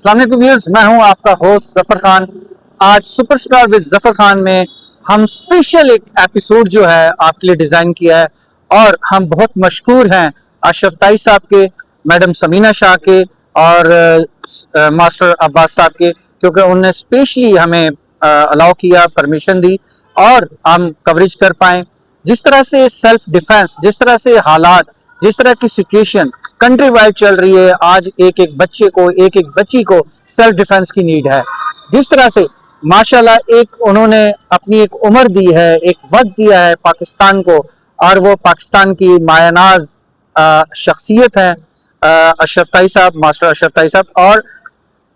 अस्सलाम वालेकुम व्यूअर्स, मैं हूं आपका होस्ट जफर खान। आज सुपरस्टार विद जफर खान में हम स्पेशल एक एपिसोड जो है आपके लिए डिजाइन किया है और हम बहुत मशहूर हैं अशरफ ताई साहब के, मैडम समीना शाह के और मास्टर अब्बास साहब के, क्योंकि उन्होंने स्पेशली हमें अलाउ किया, परमिशन दी और हम कवरेज कर पाए। जिस तरह से सेल्फ डिफेंस, जिस तरह से हालात, जिस तरह की सिचुएशन कंट्री वाइड चल रही है, आज एक एक बच्चे को, एक एक बच्ची को सेल्फ डिफेंस की नीड है। जिस तरह से माशाल्लाह एक उन्होंने अपनी एक उम्र दी है, एक वक्त दिया है पाकिस्तान को, और वो पाकिस्तान की मायानाज शख्सियत है अशरफ ताई साहब, मास्टर अशरफ ताई साहब। और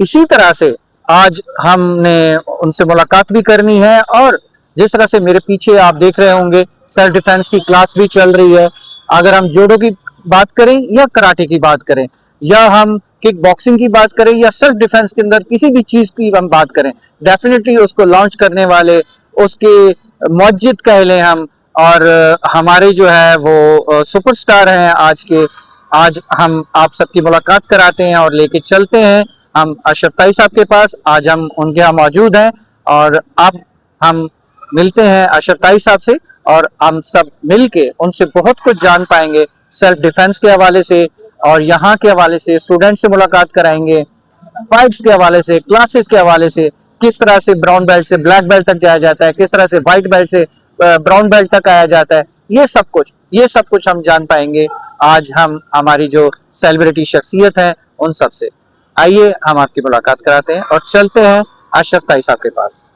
इसी तरह से आज हमने उनसे मुलाकात भी करनी है। और जिस तरह से मेरे पीछे आप देख रहे होंगे सेल्फ डिफेंस की क्लास भी चल रही है। अगर हम जूडो की बात करें या कराटे की बात करें या हम किक बॉक्सिंग की बात करें या सेल्फ डिफेंस के अंदर किसी भी चीज की हम बात करें, डेफिनेटली उसको लॉन्च करने वाले, उसके मस्जिद कह लें हम, और हमारे जो है वो सुपरस्टार हैं आज के। आज हम आप सबकी मुलाकात कराते हैं और लेके चलते हैं हम अशरफ ताई साहब के पास। आज हम उनके यहाँ मौजूद हैं और अब हम मिलते हैं अशरफ ताई साहब से और हम सब मिलके उनसे बहुत कुछ जान पाएंगे सेल्फ डिफेंस के हवाले से, और यहाँ के हवाले से स्टूडेंट से मुलाकात कराएंगे, फाइट्स के हवाले से, क्लासेस के हवाले से, किस तरह से ब्राउन बेल्ट से ब्लैक बेल्ट तक जाया जाता है, किस तरह से व्हाइट बेल्ट से ब्राउन बेल्ट तक आया जाता है। ये सब कुछ हम जान पाएंगे आज हम हमारी जो सेलिब्रिटी शख्सियत है उन सब से। आइए हम आपकी मुलाकात कराते हैं और चलते हैं अशरफ ताई साहब के पास।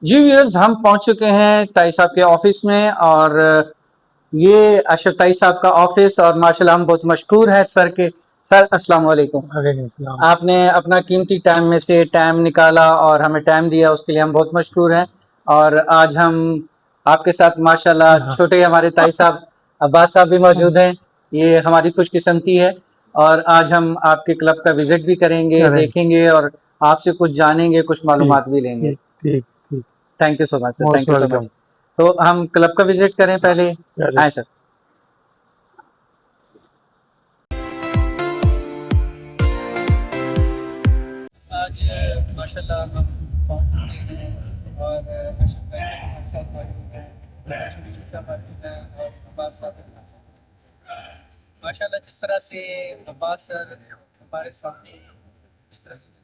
जी व्यूअर्स, हम पहुंच चुके हैं ताई साहब के ऑफिस में और ये अशरफ ताई साहब का ऑफिस, और माशाल्लाह हम बहुत मशहूर है सर के। सर अस्सलाम वालेकुम। आपने अपना कीमती टाइम में से टाइम निकाला और हमें टाइम दिया, उसके लिए हम बहुत मशहूर हैं। और आज हम आपके साथ माशाल्लाह छोटे हमारे ताई साहब अब्बास साहब भी मौजूद हैं, ये हमारी खुशकिस्मती है। और आज हम आपके क्लब का विजिट भी करेंगे, देखेंगे और आपसे कुछ जानेंगे, कुछ मालूमात भी लेंगे। Thank you so much sir, thank you so much. तो हम क्लब का विजिट करें पहले। आए सर। आज माशाल्लाह हम पहुंच चुके हैं और अशरफ भाई हमारे साथ मौजूद हैं, और अब्बास साहब माशाल्लाह जिस तरह से अब्बास सर हमारे सामने जिस तरह से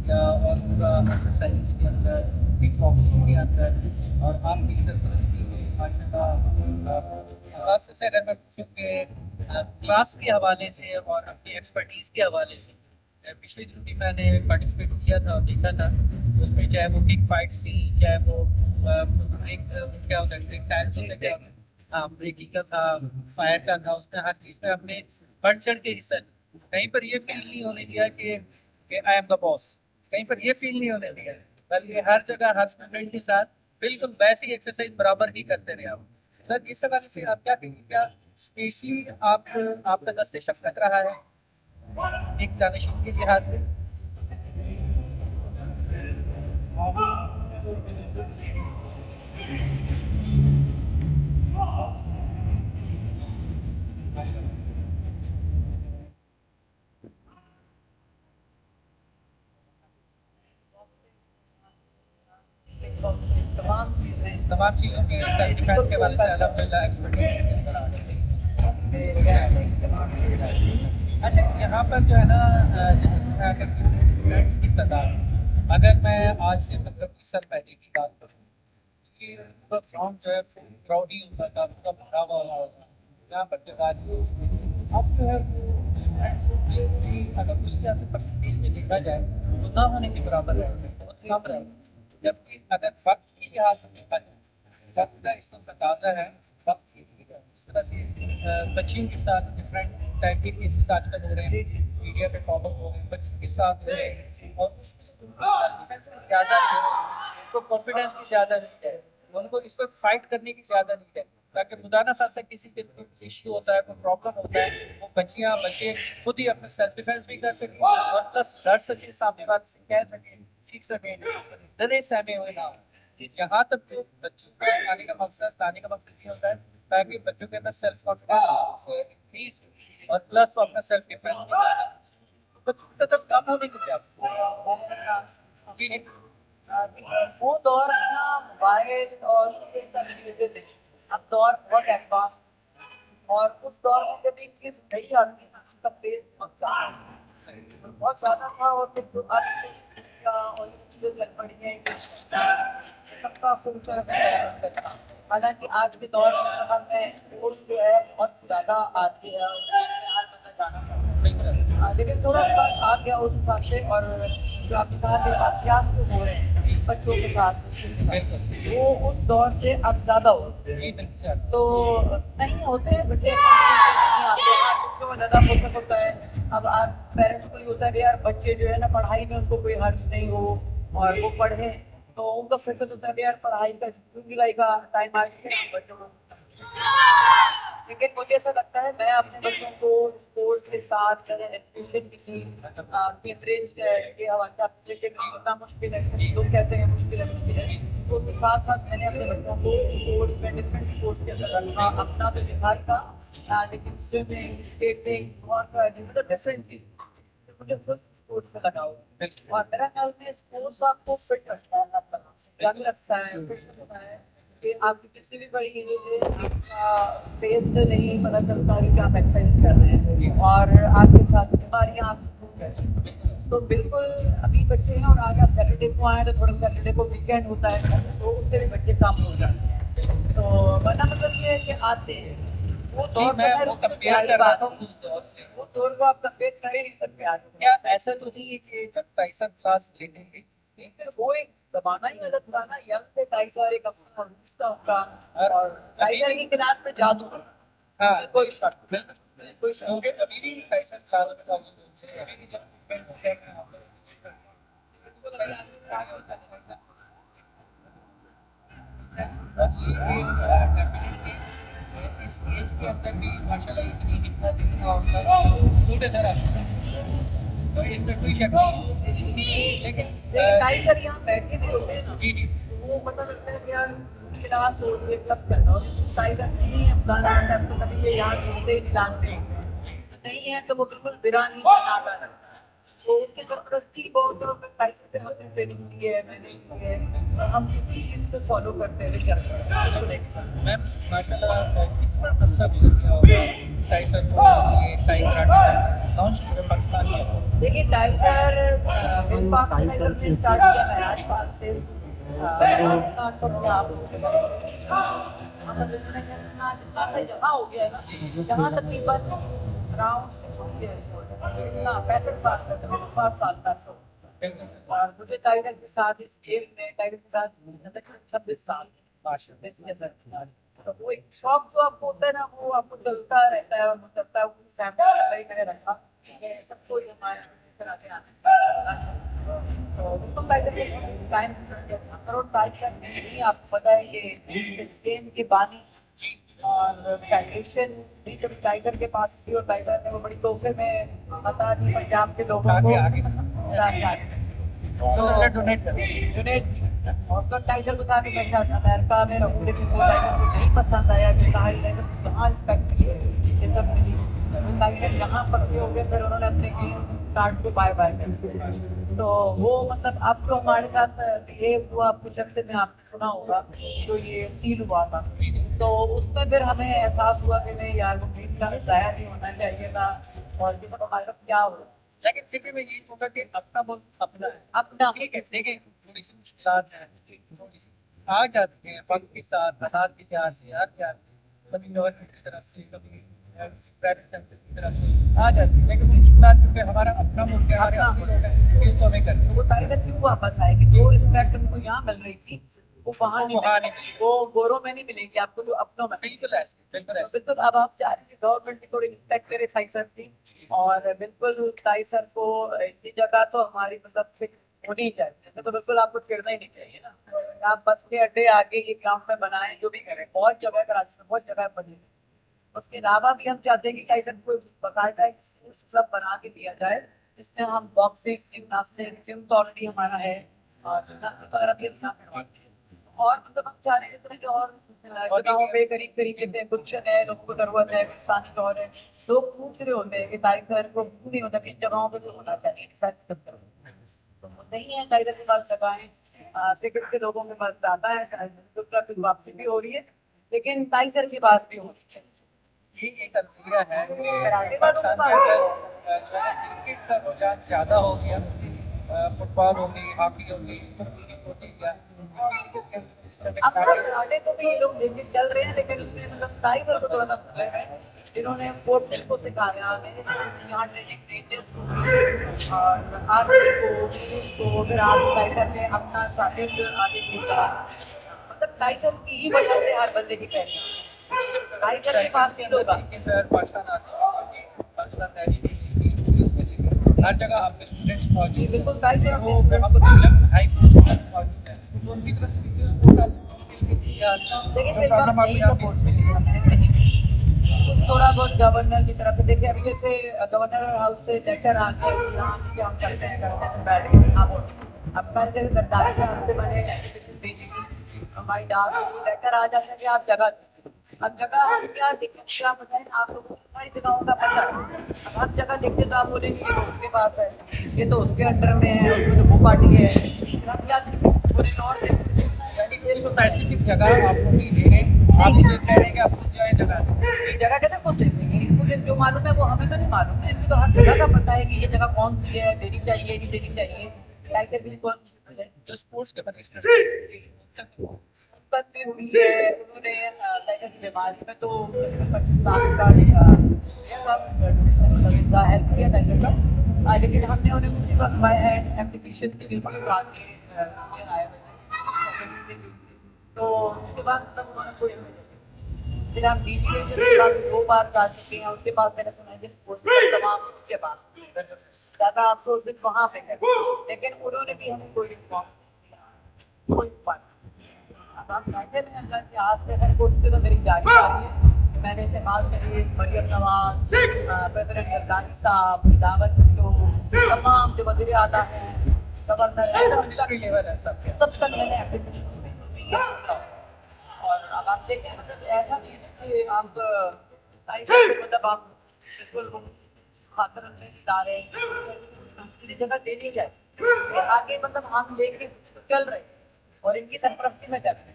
या और पूरा एक्सरसाइज के अंदर, किक बॉक्सिंग के अंदर और आपकी सरपरस्ती में माशाल्लाह खास से अगर मैं पूछूं कि क्लास के हवाले से और अपनी एक्सपर्टीज़ के हवाले से पिछले दिन भी मैंने पार्टिसिपेट किया था और देखा था उसमें, चाहे वो किक फाइट्स थी, चाहे वो ब्रेक क्या होता है, ब्रेक टाइल्स होते क्या होता है, हाँ ब्रेकिंग का था, फायर का था, उसमें हर चीज़ में हमने बढ़ चढ़ के हिस्सा लिया। कहीं पर ये फील नहीं होने दिया कि आई एम द बॉस, कहीं पर ये फील नहीं होने दिया, बल्कि हर जगह हर स्टूडेंट के साथ बिल्कुल वैसी एक्सरसाइज बराबर ही करते रहे आप। सर इस हवाले से आप क्या कहेंगे, क्या स्पेशली आपका दस्ते शफकत रहा है एक जानशीन के लिहाज से? तमाम चीज़ों की सेल्फ डिफेंस के हवाले से अल्हम्दुलिल्लाह एक्सपर्टीज के अंदर आ गई। अच्छा यहाँ पर जो है ना, जैसे कि अगर स्टूडेंट्स की तादाद, अगर मैं आज से मतलब 20 साल पहले की बात करूँ, कि पूरा ग्राउंड जो है क्राउड ही होता था, पूरा भरा हुआ होता, यहाँ पर जगह नहीं होती। अब जो है वो स्टूडेंट्स भी अगर उस तरह से परसेंटेज में देखा जाए तो ना होने के बराबर है, बहुत कम रहे। जबकि अगर वक्त के लिहाज से देखा जाए, वक्त का इस वक्त तकाजा है, वक्त की इस तरह से बच्चियों के साथ डिफरेंट टाइप के केसेस आजकल हो रहे हैं, मीडिया पे टॉप हो रहे हैं, बच्चों के साथ हो रहे हैं, और उसमें सेल्फ डिफेंस की ज़्यादा नहीं है, उनको कॉन्फिडेंस की ज़्यादा नहीं है, उनको इस वक्त फाइट करने की ज़्यादा नहीं है, ताकि खुदा ना खासा किसी के इश्यू होता है, कोई प्रॉब्लम होता है, वो बच्चियाँ बच्चे खुद ही अपने सेल्फ डिफेंस भी कर सकें और प्लस लड़ सकें, सामने वाले से कह सकें, सीख सकें, डरे सहमे हुए ना हो। यहाँ तक तो बच्चों को आने का मकसद, लाने का मकसद ये होता है ताकि बच्चों के अंदर सेल्फ कॉन्फिडेंस इंक्रीज और प्लस वो अपना सेल्फ डिफेंस भी कर सकें। बच्चों की तरफ कम होने की क्या जी जी। वो दौर था मोबाइल और ये सब चीजें थी। अब दौर बहुत एडवांस, और उस दौर में जब एक चीज नहीं आती ना, उसका पेस बहुत ज्यादा था, और फिर जो और ये चीजें लग पड़ी हैं कि सबका फुल तरफ था। हालांकि आज के दौर में हमें स्पोर्ट्स जो है बहुत ज्यादा आती है, उसमें हर बंदा जाना चाहता है। लेकिन थोड़ा फर्क आ गया उस हिसाब से, और जो आपने कहा कि वाक़यात जो हो रहे हैं बच्चों के साथ, वो उस दौर से अब ज़्यादा हो रहे हैं। तो नहीं होते हैं बच्चे, नहीं आते हैं, छुट्टियों में ज़्यादा फोकस होता है। अब आप पेरेंट्स को ये होता है कि यार बच्चे जो है ना पढ़ाई में उनको कोई हर्ज नहीं हो और वो पढ़े, तो उनका फोकस होता है कि यार पढ़ाई का जुलाई का टाइम आ गया बच्चों को। लेकिन मुझे ऐसा लगता है, मैं अपने बच्चों को स्पोर्ट्स के साथ एजुकेशन की केम्ब्रिज के हवाले से इतना मुश्किल है, लोग कहते हैं मुश्किल है, तो उसके साथ साथ मैंने अपने बच्चों को स्पोर्ट्स में डिफरेंट स्पोर्ट्स के अंदर रखा। अपना तो बिहार का, लेकिन स्विमिंग, स्केटिंग और मतलब डिफरेंट चीज मुझे स्पोर्ट्स में लगाओ। और मेरा ख्याल में स्पोर्ट्स आपको फिट रखता है, आपका यंग रखता है, फिट रखता है कि आपकी किसी भी बड़ी एज में आपका फेस से नहीं पता चलता कि आप एक्सरसाइज कर रहे हैं, और आपके साथ बीमारियाँ आपको दूर हैं। तो बिल्कुल अभी बच्चे हैं, और आगे आप सैटरडे को आए तो थोड़ा सैटरडे को वीकेंड होता है तो उससे भी बच्चे कम हो जाते हैं। तो वरना मतलब ये है कि आते हैं वो दौर, मैं वो कंपेयर कर रहा था उस दौर से, वो दौर को आप कंपेयर कर ही नहीं सकते आज। क्या ऐसा तो नहीं है कि जब टाइसन क्लास लेते थे वो एक जमाना ही अलग था ना, यंग से टाइगर एक अपना था उनका, और टाइगर की क्लास में जादू, हाँ कोई शक कोई क्योंकि अभी भी टाइसन क्लास में अभी भी जब इस एज के अंदर भी माशाल्लाह इतनी हिम्मत, इतना हौसला स्कूल से रहा, तो इसमें कोई शक नहीं। लेकिन टाइगर यहाँ बैठे भी होते हैं ना, जी जी वो पता लगता है कि यार क्लास हो रही है क्लब करना, और टाइगर नहीं है गाना है तो कभी ये याद होते ही जानते नहीं है, तो वो बिल्कुल वीरानी से नाता लगता है। तो उनकी सरपरस्ती बहुत टाइगर ट्रेनिंग की है मैंने की है, और हम किसी चीज़ को फॉलो करते हुए चल रहे हैं इसको लेकर। मैम माशाल्लाह कितना अरसा गुजर गया होगा टाइसन को ये टाइगर लॉन्च किया पाकिस्तान में। देखिए टाइगर पाक ने स्टार्ट किया है आज 5 से मतलब जितना जितना सा जमा हो गया है ना, यहाँ तकरीबन अराउंड 60 ईयर्स हो गए, इतना 65 साल का, तकरीबन 60 साल का शो। और मुझे टाइगर के साथ इस गेम में टाइगर के साथ 26 साल माशाल्लाह इसके अंदर। तो वो एक शौक जो आपको होता है ना, वो आपको चलता रहता है और मुझे लगता है वो फैमिली मैंने रखा ये सबको ये हमारे तरह से तो बिल्कुल टाइम करोड़ टाइगर नहीं, आपको पता है कि इस गेम के बानी और फेडरेशन भी जब टाइगर के पास थी और टाइगर ने वो बड़ी तोहफे में बता दी पंजाब के लोगों को डोनेट और टाइगर को था कि मैं शायद अमेरिका में रहूँ, लेकिन वो टाइगर को नहीं पसंद आया कि कहा टाइगर को कहाँ रिस्पेक्ट मिली, इज्जत मिली। तो टाइगर यहाँ पक्के हो गए, फिर उन्होंने अपने कार्ड को बाय बाय कर दिया। तो वो मतलब अब जो हमारे साथ बिहेव हुआ कुछ हफ्ते में आपने सुना होगा, तो ये सील हुआ था, तो उसमें फिर हमें एहसास हुआ कि नहीं यार वो मीट का जाया नहीं होना चाहिए था और ये सब हमारे साथ क्या हो। लेकिन फिर भी मैं ये कहूँगा कि अपना मुल्क अपना है, अपना ठीक है। देखिए थोड़ी सी मुश्किलात हैं, थोड़ी सी आ जाती हैं वक्त के साथ, हालात के लिहाज से, हर लिहाज से, कभी गवर्नमेंट की तरफ से, कभी प्राइवेट सेक्टर की तरफ से आ जाती है, लेकिन मुश्किलात क्योंकि हमारा अपना मुल्क है, हमारे अपने लोग हैं, फीस तो हमें करनी है। वो टाइगर क्यों वापस आएगी, जो रिस्पेक्ट उनको यहाँ मिल रही थी वो वहाँ नहीं वहाँ मिलेगी, नहीं वो गोरों में नहीं मिलेगी आपको जो अपनों में। बिल्कुल ऐसे, बिल्कुल तो ऐसे। बिल्कुल अब आप चाह रहे हैं गवर्नमेंट की थोड़ी रिस्पेक्ट करे साई सर की, और बिल्कुल साई सर को इतनी जगह तो हमारी मतलब से होनी ही चाहिए, तो बिल्कुल आपको चिढ़ना ही नहीं चाहिए ना। आप बस के अड्डे आगे ये ग्राउंड में बनाएं, जो भी करें, बहुत जगह कराची में बहुत जगह बनी। उसके अलावा भी हम चाहते हैं कि टाइगर को बाकायदा एक स्पोर्ट्स क्लब बना के दिया जाए, जिसमें हम बॉक्सिंग, जिम्नास्टिक, जिम तो ऑलरेडी हमारा है और जिम्नास्टिक वगैरह भी अच्छा करवाते हैं। और मतलब हम चाह रहे हैं इस तरह के और जगहों पे करीब करीब जैसे गुलशन है, लोगों को जरूरत है, किसानी दौर है, लोग पूछ रहे होते हैं कि टाइगर को क्यों नहीं होता, किन जगहों पे भी होना चाहिए, तो नहीं है टाइगर के पास जगहें, सिक्किम के लोगों के पास ज्यादा है, शायद वापसी भी हो रही है, लेकिन टाइगर के पास भी होनी चाहिए। ये एक अलमीरा है कराटे वालों के पाकिस्तान पास के अंदर, जो है क्रिकेट का रुझान ज़्यादा हो गया, फुटबॉल हो गई, हॉकी हो गई, हो गया। अब कराटे को भी ये लोग लेके चल रहे हैं, लेकिन उसमें मतलब टाइगर को थोड़ा सा प्रॉब्लम है, जिन्होंने फोर्सेस को सिखाया, मैंने यहाँ ट्रेनिंग रेंजर्स को और आर्मी को, पुलिस को, फिर आप टाइगर ने अपना शागिर्द आगे भेजा, मतलब टाइगर की ही वजह से हर बंदे की पहचान टाइगर के पास ही लोग कि सर पाकिस्तान आते हैं, पाकिस्तान पुलिस में हर जगह आपके स्टूडेंट्स मौजूद हैं। बिल्कुल टाइगर वो वहाँ पर जब हाई पोस्ट मौजूद है तो उनकी तरफ से भी सपोर्ट देखिए सिर्फ हम नहीं सपोर्ट मिली हमें, कुछ थोड़ा बहुत गवर्नर की तरफ से देखिए, अभी जैसे गवर्नर हाउस से लेटर आ गया कि यहाँ पे हम करते हैं बैठ के आप अब कल जैसे सरकारी साहब से मैंने एप्लीकेशन भेजी थी, हमारी डाक लेटर आ जाता है कि आप जगह, अब जगह हम क्या दिक्कत क्या बताएं आप लोगों को, सारी जगहों का पता है। अब हम जगह देखते तो आप बोलेंगे ये तो उसके पास है, ये तो उसके अंडर में है, उसमें तो वो पार्टी है, फिर हम क्या पूरे नॉर्थ यानी कि जो स्पेसिफिक जगह आपको नहीं दे रहे, आप मुझे कह रहे हैं कि आप खुद जो है जगह ये जगह कहते खुद देंगे, मुझे जो मालूम है वो हमें तो नहीं मालूम है, इनको तो हर जगह का पता है कि ये जगह कौन सी है, देनी चाहिए नहीं देनी चाहिए, टाइगर भी कौन सी है, जो स्पोर्ट्स के बारे उत्पत्ति भी हुई है, उन्होंने टाइगर की बीमारी में तो 25 लाख का हेल्प किया टाइगर का, लेकिन हमने उन्हें उसी वक्त बाय हैंड एप्लीकेशन के लिए पकड़ा के आए हुए थे, तो उसके बाद मतलब उन्होंने कोई फिर हम डीडी रेंजर के पास 2 बार जा चुके हैं, उसके बाद मैंने सुना है जिस पोस्ट पर तमाम के पास ज़्यादा अफसोस सिर्फ वहाँ पे है, लेकिन उन्होंने भी हमें कोई रिस्पॉन्स कोई बात। अब आप बैठे में अल्लाह के हाथ से हर कोशिश तो मेरी जारी आ रही है, मैंने इस्तेमाल करी मरियम नवाज, प्रेसिडेंट गरदानी साहब, दावत तो तमाम जो वज़ीर आला हैं, गवर्नर सब तक मैंने एप्लीकेशन भेजी है। और अब आप देखें मतलब ऐसा नहीं है कि आप मतलब आप बिल्कुल खातर अपने सितारे जगह देनी चाहिए, आगे मतलब हम लेके चल रहे और इनकी सरपरस्ती में चल रहे,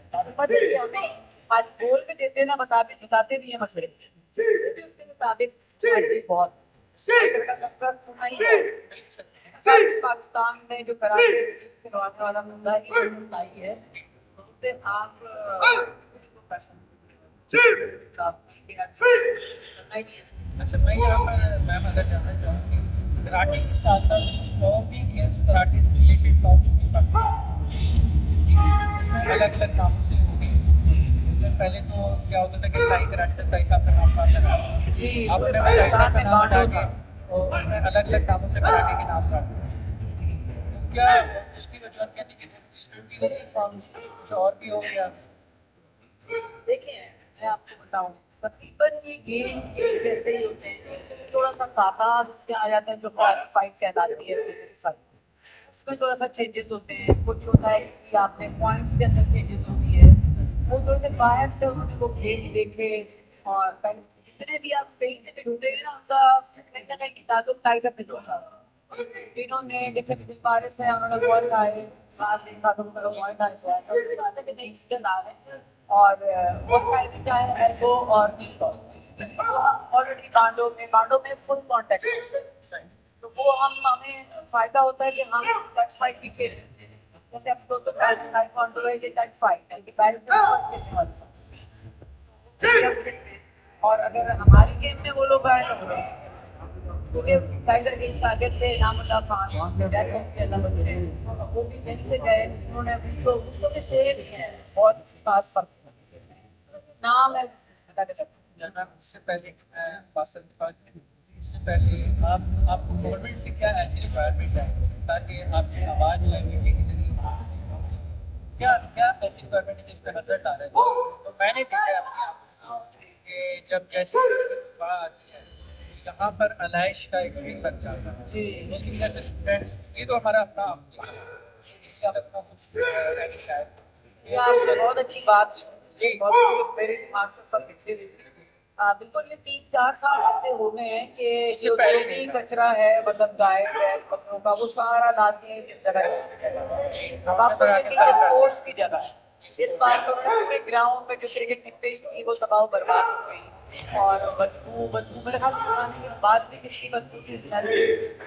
हमें आज बोल के देते ना, बताते भी हैं मशवरे उसके मुताबिक बहुत पाकिस्तान में जो कराची वाला मुद्दा ही है, उससे आप अच्छा, मैं यहाँ पर मैम अगर जानना चाहूँ कि कराटे के साथ साथ कुछ और भी गेम्स कराटे से रिलेटेड लॉन्च हुई इसमें अलग अलग नामों से होगी। इससे पहले तो क्या होता था कि टाई कराटे टाई का नाम आता था, आपने टाई का नाम हटा के तो उसमें अलग अलग नामों से कराटे के नाम रखते हैं। क्या उसकी वजह क्या थी कि डिस्ट्रीब्यूटर फॉर्म कुछ और भी हो गया? देखिए, मैं आपको बताऊं, तकरीबन ये गेम के जैसे ही होते हैं, थोड़ा सा काका जिसमें आ जाता है जो फाइट कहलाती है, उसमें थोड़ा सा चेंजेस होते हैं। कुछ होता है कि आपने पॉइंट्स के अंदर चेंजेस होती है, वो थोड़े से बाहर से उन्होंने वो गेम देखे और जितने भी आप कहीं से भी ढूंढे ना, उनका कहीं ना कहीं ताल्लुक टाई से होता है। जिन्होंने जैसे जिस बारे से उन्होंने बॉल खाए, बात देखा तो उन्होंने बॉल खाए, तो मुझे बात है कि नहीं चीजें ला रहे हैं। और बॉल खाए भी चाहे एल्बो और नी शॉट, ऑलरेडी बांडों में फुल कांटेक्ट है, तो वो हमें फायदा होता है कि हम टच फाइट भी खेलते हैं। जैसे अब तो टाइक्वांडो है, ये टच फाइट है कि पैर से ऊपर खेलने वाली फाइट। और अगर हमारी गेम में वो लोग आए तो क्योंकि टाइगर के शागिर्द थे नामुल्लाह खान, वो भी यहीं से गए, उन्होंने उसको भी सेव किया है। बहुत खास फर्क नाम है बता के सकते हैं। इससे पहले इससे पहले आपको गवर्नमेंट से क्या ऐसी रिक्वायरमेंट है ताकि आपकी आवाज़ जो है मीडिया के जरिए क्या क्या ऐसी रिक्वायरमेंट है जिस पर नजर डाल रहे हैं? तो मैंने देखा है अपनी आंखों से कि जब जैसे बात आती है यहाँ पर अलाइश का एक मीटिंग बन जाता है, उसकी वजह से स्टूडेंट्स, ये तो हमारा अपना इससे अपना कुछ रहनी शायद ये आपसे बहुत अच्छी बात, ये बहुत अच्छी मेरे दिमाग से सब निकली हुई थी। बिल्कुल, ये 3-4 साल ऐसे हो गए हैं कि जो भी कचरा है, मतलब गाय है बकरों का, वो सारा लाते हैं इस जगह। अब आप सोचें कि ये स्पोर्ट्स की जगह है, इस बार तो पूरे ग्राउंड में जो क्रिकेट की पिच थी वो तबाह बर्बाद हो गई। और बदबू मेरे ख्याल बनाने के बाद भी कितनी बदबू की स्मेल,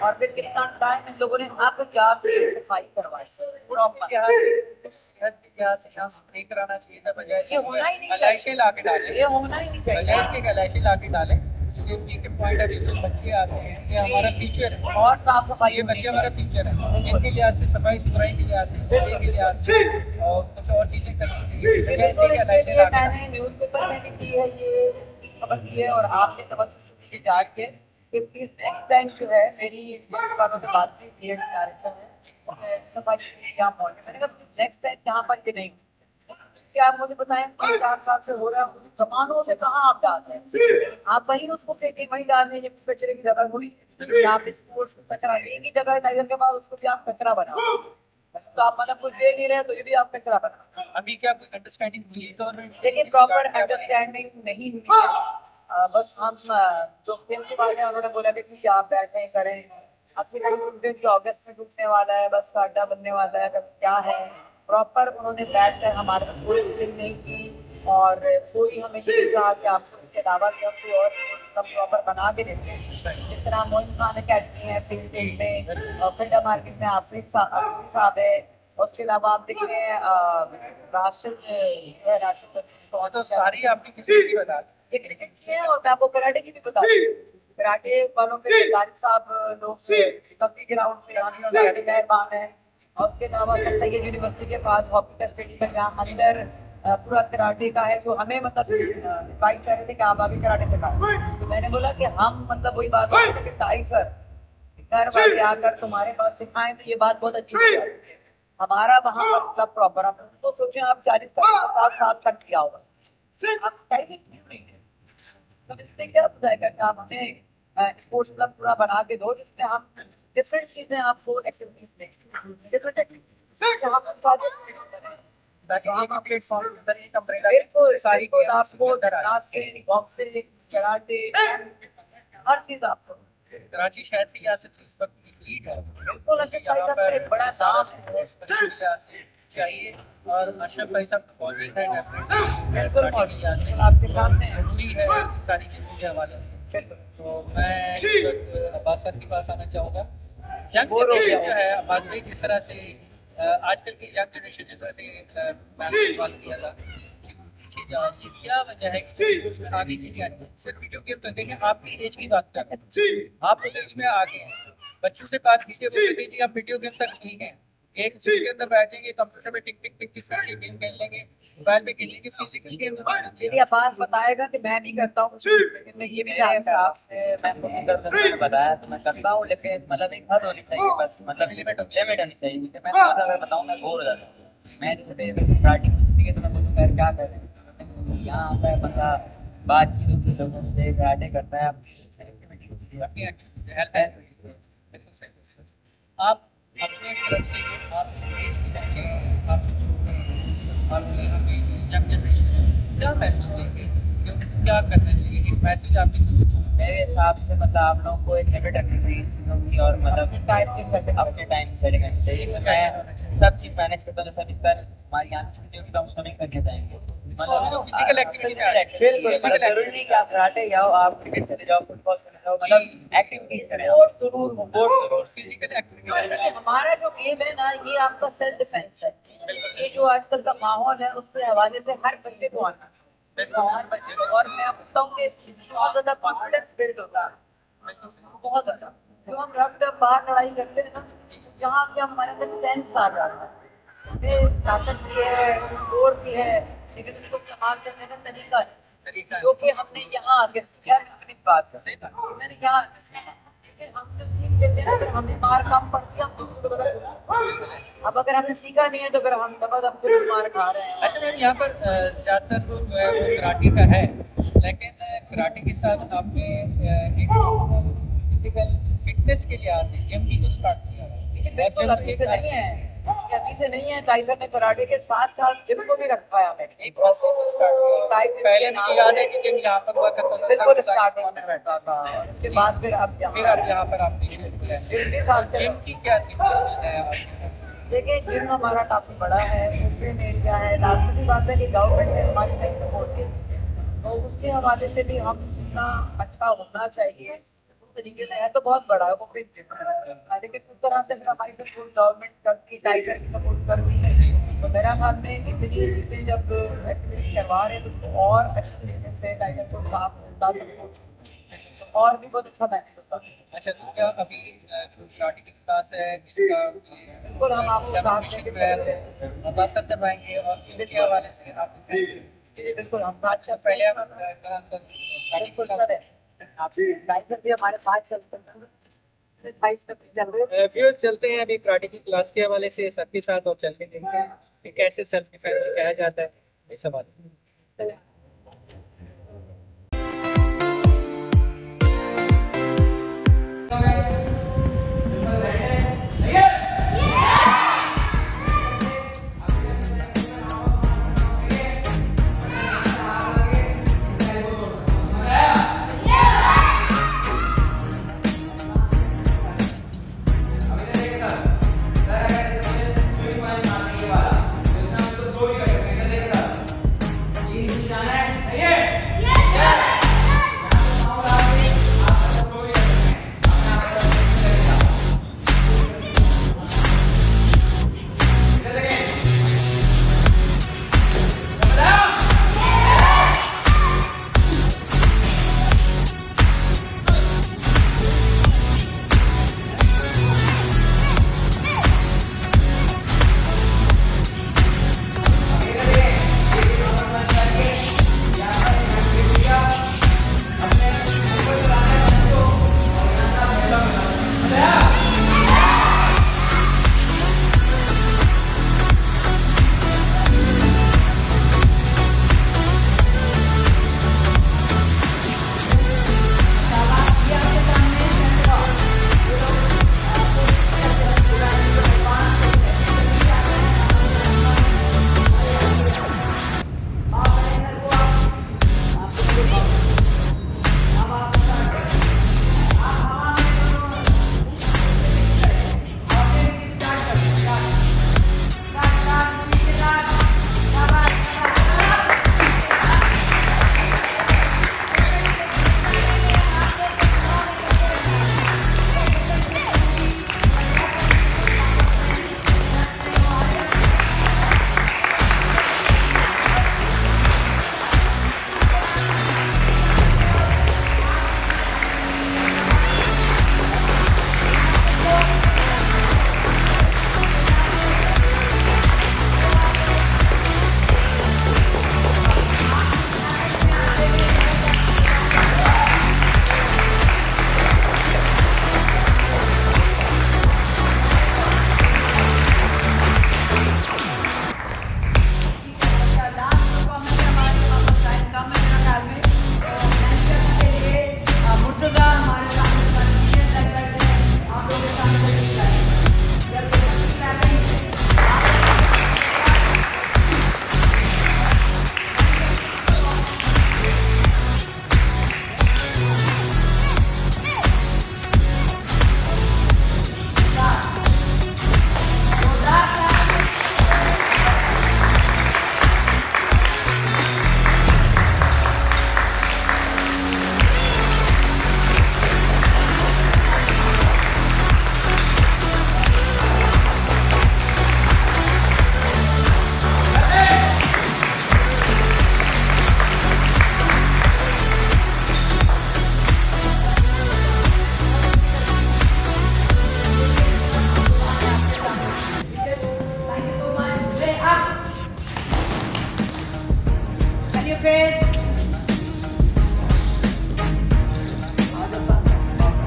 और फिर कितना टाइम इन लोगों ने अब जाके सफाई करवाई प्रॉपर। कराना चाहिए था, बजाय ये होना ही नहीं अलाइशें चाहिए, ला के डाले, ये होना ही नहीं बजाय चाहिए। इसके कि अलाइशें ला के डाले। सेफ्टी के पॉइंट ऑफ व्यू से बच्चे आते हैं, ये हमारा फ्यूचर है और साफ सफाई ये बच्चे हमारा फ्यूचर है, इनके लिहाज से सफाई सुथराई के लिहाज से सेफ्टी के लिहाज से और कुछ और चीजें करनी चाहिए। बजाय इसके कि अलाइशें ला के डाले। मैंने न्यूज़पेपर में भी की है, ये खबर की है, और आपने तवज्जो से जाके कि प्लीज नेक्स्ट टाइम जो है मेरी इस बातों से बात हुई थी डायरेक्टर है सफाई यहाँ पहुंचे, मैंने कहा नेक्स्ट टाइम यहाँ पर ये नहीं, क्या आप मुझे बताएं 4 साल से हो रहा है, उस जमानों से कहाँ आप डालते हैं? आप वहीं उसको फेंके, वहीं डाल दें कचरे की जगह हुई, आप स्पोर्ट्स कचरा एक ही जगह टाइगर के बाद उसको भी आप कचरा बनाओ, तो आप मतलब कुछ दे नहीं रहे तो ये भी आप कचरा बनाओ। अभी क्या कोई अंडरस्टैंडिंग हुई है गवर्नमेंट? देखिए, प्रॉपर अंडरस्टैंडिंग नहीं हुई है। बस हम जो प्रिंसिपल है उन्होंने बोला कि ठीक है आप बैठे करें, आपकी जो अगस्त में टूटने वाला है, बस का अड्डा बनने वाला है, क्या है प्रॉपर उन्होंने बैठ कर हमारे साथ कोई मीटिंग नहीं की, और कोई हमें ये कहा कि आपको इसके अलावा भी हम कोई और सब प्रॉपर बना के देते हैं। जिस तरह मोइन खान अकेडमी है फील्ड में, फिल्डा मार्केट में आफरीन साहब है, उसके अलावा आप देखिए राशिद तो सारी आपने किसी की बता दी। ये क्रिकेट की है, और मैं आपको कराटे की भी बता दूं, कराटे वालों के गालिब साहब लोग कभी ग्राउंड पे आने मेहरबान है, और उसके अलावा सर सैयद यूनिवर्सिटी के पास हॉकी का स्टेडियम है जहाँ अंदर पूरा कराटे का है, जो हमें मतलब इनवाइट कर रहे थे कि आप आगे कराटे सिखाएं, तो मैंने बोला कि हम मतलब वही बात कि ताई सर घर वाले आकर तुम्हारे पास सिखाएं, तो ये बात बहुत अच्छी है। हमारा वहाँ पर मतलब प्रॉपर, आप तो सोचें आप 40-50 साल तक किया होगा, आप टाइमिंग क्यों नहीं है? तो इसमें क्या हो जाएगा कि आप हमें स्पोर्ट्स क्लब पूरा बना के दो जिसमें हम डिफरेंट चीजें आपको एक्टिविटीज दें, डिफरेंट एक्टिविटीज जहाँ पर ताकि एक ही प्लेटफॉर्म पर एक अम्ब्रेला बिल्कुल सारी बिल्कुल गेम्स आपको अंदर आ जाए। बॉक्सिंग, कराटे, हर चीज आपको कराची शहर की रियासत की इस वक्त की लीड है, बिल्कुल अच्छे यहाँ तरीके पर से एक बड़ा सारा साहस स्पोर्ट्स चाहिए, और अशरफ भाई साहब तो बहुत है बिल्कुल डेफिनेटली आपके सामने है। जरूरी है सारी चीज़ों के हवाले से। तो मैं इस वक्त अब्बास सर के पास आना चाहूँगा। यंग जनरेशन जो है अब्बास भाई, जिस तरह से आजकल की यंग जनरेशन जिस तरह से मैंने सवाल किया था, पीछे जा रही है, क्या वजह है कि उसमें आगे नहीं आ रही? सिर्फ वीडियो गेम तो देखें, आपकी एज की बात कर रहे हैं, आप उस एज में आगे हैं। बच्चों से बात कीजिए, वो कहते हैं जी आप वीडियो गेम तक ठीक है, एक चीज के अंदर बैठेंगे, कंप्यूटर पे टिक टिक टिक टिक करके गेम खेल लेंगे, मोबाइल पे खेल लेंगे, फिजिकल गेम यदि अब्बास बताएगा कि मैं नहीं करता हूँ, लेकिन मैं ये भी जानता हूँ आपसे, मैं तो नहीं करता, मैंने बताया तो मैं करता हूँ, लेकिन मतलब एक हद होनी चाहिए, बस मतलब लिमिट होनी चाहिए। मैं तो अगर बताऊँ मैं बोर हो जाता हूँ। मैं जैसे स्टार्टिंग होती है तो मैं बोलूँगा यार क्या करें, यहाँ आता है बंदा, बातचीत होती है लोगों से, कराटे करता है, एक्टिविटी होती है, अपनी एक्टिविटी हेल्प है, बिल्कुल सही। आप अपने तरफ से जो आप एज के बच्चे हैं, आपसे छोटे हैं, और अभी यंग जनरेशन है, उसको क्या मैसेज देंगे, क्यों क्या करना चाहिए, एक मैसेज आपकी तरफ से? मेरे हिसाब से मतलब आप लोगों को एक लिमिट रखनी चाहिए चीज़ों की, और मतलब अपने टाइम सेटिंग करनी चाहिए। मैं सब चीज़ मैनेज करता हूँ, जैसे अभी कल हमारी यहाँ छुट्टी होगी तो हम स्विमिंग करने जाएंगे, मतलब फिजिकल एक्टिविटी बिल्कुल जरूरी नहीं कि आप कराटे जाओ, आप क्रिकेट चले जाओ, फुटबॉल चले जाओ, मतलब एक्टिविटीज करें, जरूर फिजिकल एक्टिविटी। हमारा जो गेम है ना, ये आपका सेल्फ डिफेंस है। ये जो आजकल का माहौल है उसके हवाले से हर बच्चे को आना है, हर बच्चे को, और मैं आपको बताऊँ कि बहुत ज़्यादा कॉन्फिडेंस बिल्ड होता है, बहुत अच्छा। जो हम रफ टफ बाहर लड़ाई करते हैं ना, यहाँ पे हमारे अंदर सेंस आ जाता है, हमें ताकत भी है, जोर भी है, लेकिन उसको इस्तेमाल करने का तरीका है, जो कि हमने यहाँ आके सीखा है। अपनी बात कर, मैंने यहाँ आके सीखा, लेकिन हम जो सीख लेते हैं ना, फिर हमें मार कम पड़ती है, हम दूसरों को बता। अब अगर हमने सीखा नहीं है तो फिर हम दबा खुद मार खा रहे हैं। अच्छा मैम, यहाँ पर ज़्यादातर लोग जो है वो कराटे का है, लेकिन कराटे के साथ आपने एक फिजिकल फिटनेस के लिहाज से जिम भी तो स्टार्ट किया है। बिल्कुल अभी से नहीं है, ये अभी से नहीं है। टाइसर ने कराटे के साथ साथ जिम को भी रखवाया है, एक प्रोसेस स्टार्ट किया। पहले मुझे याद है कि जिम यहाँ पर हुआ करता था, बिल्कुल स्टार्टिंग में बैठा था, उसके बाद फिर अब यहाँ पर आपने शिफ्ट किया है। जिम की क्या सिचुएशन है आपकी? देखिए जिम हमारा काफ़ी बड़ा है, ओपन एरिया है, लाजमी सी बात है कि गवर्नमेंट ने हमारी नहीं सपोर्ट की, तो उसके हवाले से भी हम जितना अच्छा होना चाहिए उस तरीके से है, तो बहुत बड़ा है ओपन जिम है, लेकिन उस तरह से फिर हमारी सपोर्ट गवर्नमेंट करती, टाइगर की सपोर्ट करती है, तो मेरा ख्याल में इतनी चीज़ें जब एक्टिविटी करवा रहे हैं तो उसको और अच्छी तरीके से टाइगर को साफ होता सपोर्ट और भी बहुत अच्छा मैनेज होता है। अच्छा, तो क्या अभी कराटे की क्लास है जिसका बिल्कुल हम आपको डेमोंस्ट्रेशन है मबासत करवाएंगे, और इनके हवाले से आप बिल्कुल हम साथ अच्छा पहले आप बिल्कुल सर, आप टाइगर भी हमारे साथ चलते हैं, 22 तक चल रहे हैं। व्यूअर्स चलते हैं अभी कराटे की क्लास के हवाले से सर के साथ, और चल के देखते हैं कि कैसे सेल्फ डिफेंस सिखाया जाता है इस हवाले से।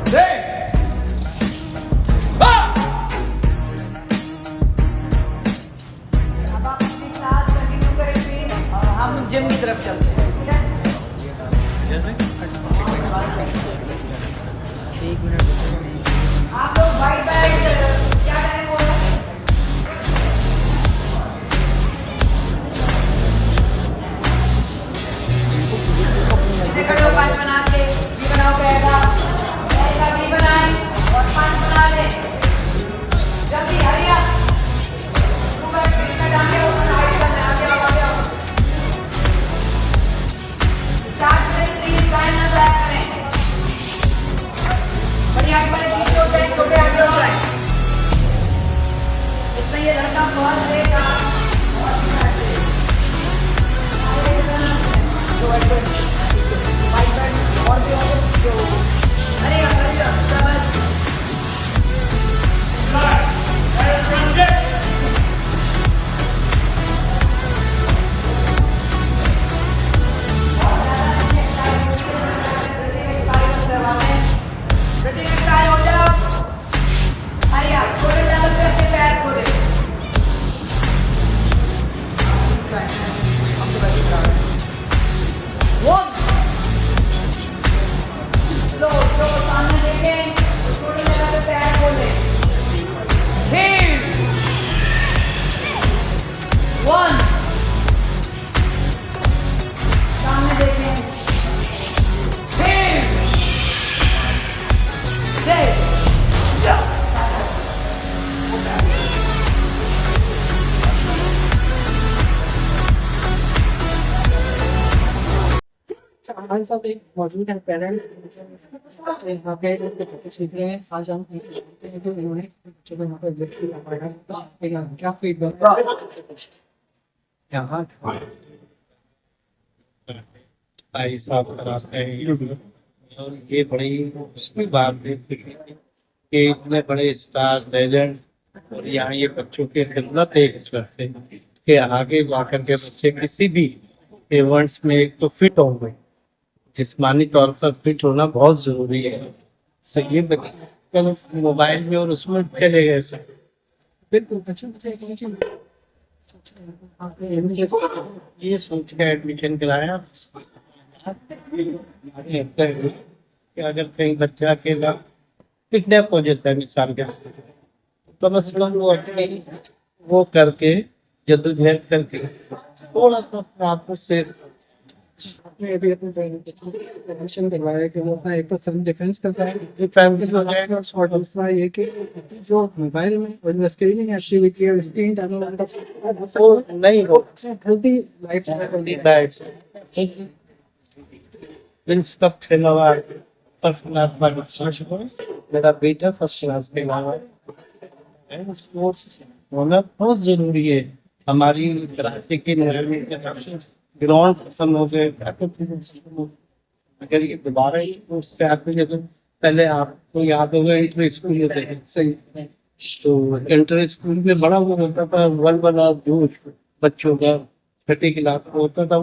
अब आप अपनी क्लास कंटिन्यू करेंगे और हम जिम की तरफ चलते हैं, ठीक है? आप लोग वाइट बैग क्या टाइम हो रहा है? जल्दी खड़े हो, 5 बना के भी बनाओ, कहेगा भी बनाए और 5 बना ले, जल्दी हरी आप। इसमें ये लड़का बहुत देगा और भी अरे हमारे साथ एक मौजूद है पेरेंट से यहाँ पे सीख रहे हैं। आज हम जानते हैं कि उन्होंने बच्चों को यहाँ पे लिखी है क्या फीडबैक यहाँ भाई साहब कराते हैं और ये बड़ी उसकी बात देखते हैं कि इतने बड़े स्टार लेजेंड और यहाँ ये बच्चों की खिदमत एक करते हैं कि आगे जाकर के बच्चे किसी भी इवेंट्स में एक तो फिट होंगे, जिस्मानी तौर पर फिट होना बहुत जरूरी है। सही बच्चे मोबाइल में और उसमें चले गए सर। बिल्कुल बच्चों ये सोच के एडमिशन कराया कि अगर कहीं बच्चा अकेला किडनैप हो जाता है मिसाल के तो मतलब वो अपने वो करके जद्दोजहद करके थोड़ा सा अपने आप से आपने अभी अपने एडमिशन करवाया कि वो अपना एक तो सेल्फ डिफेंस करता है, एक फैमिली हो जाएगा और दूसरा ये कि जो मोबाइल में और स्क्रीनिंग एक्टिविटी है स्क्रीन टाइम वो नहीं हो हेल्दी लाइफ प्रिंस कप खेला हुआ फर्स्ट क्लास पाकिस्तान मेरा बेटा फर्स्ट क्लास खेला हुआ है। स्पोर्ट्स होना बहुत जरूरी है। हमारी कराची के ग्राउंड खत्म हो गए, अगर ये दोबारा स्पोर्ट्स पे आते हैं तो पहले आपको याद होगा इंटर स्कूल होते हैं सही तो इंटर स्कूल में बड़ा वो होता था वन बना जोश बच्चों का छठी क्लास में होता था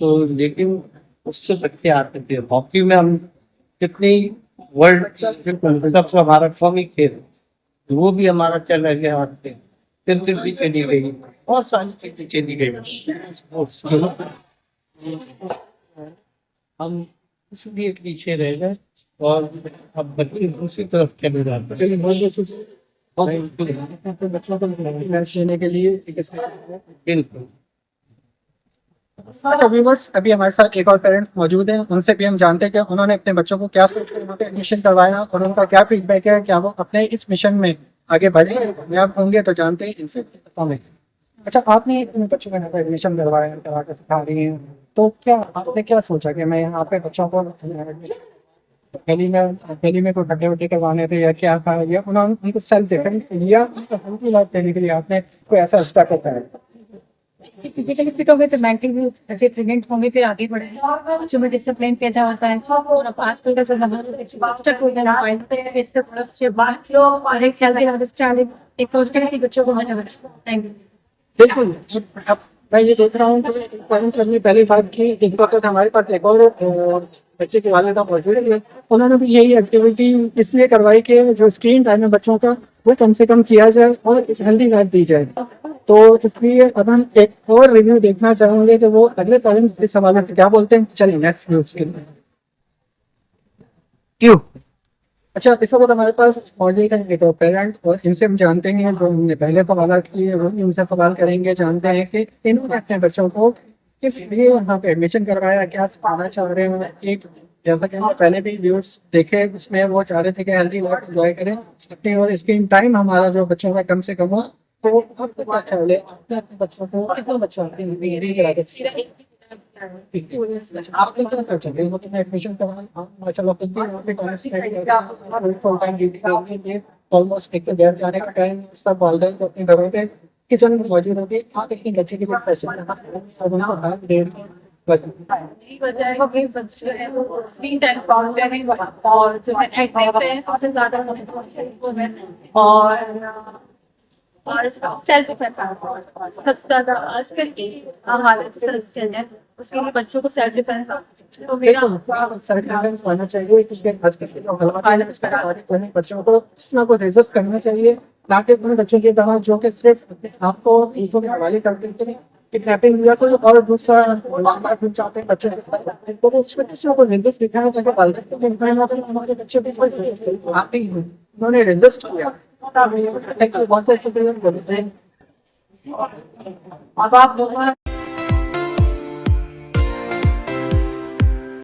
तो लेकिन उससे बच्चे आते थे। हॉकी में हम कितनी वर्ल्ड सबसे हमारा कौमी खेल वो भी हमारा चला गया हाथ से, क्रिकेट भी चली गई, बहुत सारी चीजें चली गई स्पोर्ट्स हम इसलिए पीछे रह गए और अब बच्चे दूसरी तरफ चले जाते हैं। चलिए बच्चों को मैच लेने के लिए बिल्कुल अच्छा व्यूअर्स, अभी हमारे साथ एक और पेरेंट मौजूद हैं, उनसे भी हम जानते हैं कि उन्होंने अपने बच्चों को क्या सोच कर यहाँ पे एडमिशन करवाया और उनका क्या फीडबैक है, क्या वो अपने इस मिशन में आगे बढ़े कामयाब होंगे, तो जानते हैं इनसे। अच्छा, आपने अपने बच्चों को यहाँ पे एडमिशन करवाया, करा के सिखा रही हैं, तो क्या आपने क्या सोचा कि मैं यहाँ पे बच्चों को गली में कोई गड्ढे वड्ढे करवाने थे या क्या था, या उन्होंने उनको सेल्फ डिफेंस या उनकी लाइफ देने के लिए आपने कोई ऐसा स्टेप होता है? फिजिकली फिट होंगे तो मेंटली अच्छे ट्रेनेड होंगे, फिर आगे बढ़ेंगे, बच्चों में डिसिप्लिन पैदा होता है। और अब आजकल का जो बच्चा को मोबाइल पे इससे थोड़ा अच्छे बात लो और एक हेल्दी अंडरस्टैंडिंग एक पॉजिटिविटी बच्चों को मिलना चाहिए। बिल्कुल। अब मैं ये देख रहा हूँ कि पेरेंट्स ने पहली बात की इस वक्त हमारे पास एक और बच्चे के वाले का मौजूद है, उन्होंने भी यही एक्टिविटी इसलिए करवाई कि जो स्क्रीन टाइम है बच्चों का वो कम से कम किया जाए और हेल्दी लाइफ दी जाए। तो इसलिए अब हम एक और रिव्यू देखना चाहेंगे कि वो अगले पेरेंट्स इस हवाले से क्या बोलते हैं। चलिए नेक्स्ट न्यूज के लिए। क्यों? अच्छा, इस वक्त हमारे पास मौजूद है एक पेरेंट और इनसे हम जानते हैं जो हमने पहले सवाल किए वो इनसे सवाल करेंगे, जानते हैं कि इन्होंने अपने बच्चों को किस लिए यहाँ पे एडमिशन करवाया, क्या सिखाना चाह रहे हैं। एक जैसा कि हमने पहले भी व्यूज देखे उसमें वो चाह रहे थे कि हेल्दी लाइफ एंजॉय करें अपनी, और स्क्रीन टाइम हमारा जो बच्चों का कम से कम हो। तो अब तक क्या ख्याल है अपने बच्चों को कितना बच्चा आपने क्या कर सकते हो कि एडमिशन करवाना माशाल्लाह खुद भी वहाँ पे time spend full time duty करके लिए ऑलमोस्ट एक तो घर जाने का टाइम उसका वालिदैन तो अपनी घरों पे किचन में मौजूद होगी। आप अपने बच्चे के लिए पैसे उनको टाइम दे बस यही वजह है कि बच्चे हैं वो स्क्रीन टाइम काउंट करें और जो है एक्टिव है सबसे ज्यादा और सेल्फ डिफेंस सबसे ज्यादा आजकल की हालत है उसके लिए बच्चों को सेल्फ डिफेंस तो मेरा होना चाहिए क्योंकि आजकल के जो हालात हैं बच्चों को इतना को रेजिस्ट करना चाहिए, ना कि उन बच्चों की तरह जो कि सिर्फ अपने आप को दूसरों के हवाले कर देते हैं, किडनैपिंग या कोई और दूसरा मामला भी चाहते हैं बच्चों के, तो उसमें दूसरों को निर्देश दिखाना चाहिए। हमारे बच्चे भी आते ही हैं, उन्होंने रेजिस्ट किया। थैंक यू बहुत बहुत शुक्रिया। अब आप लोग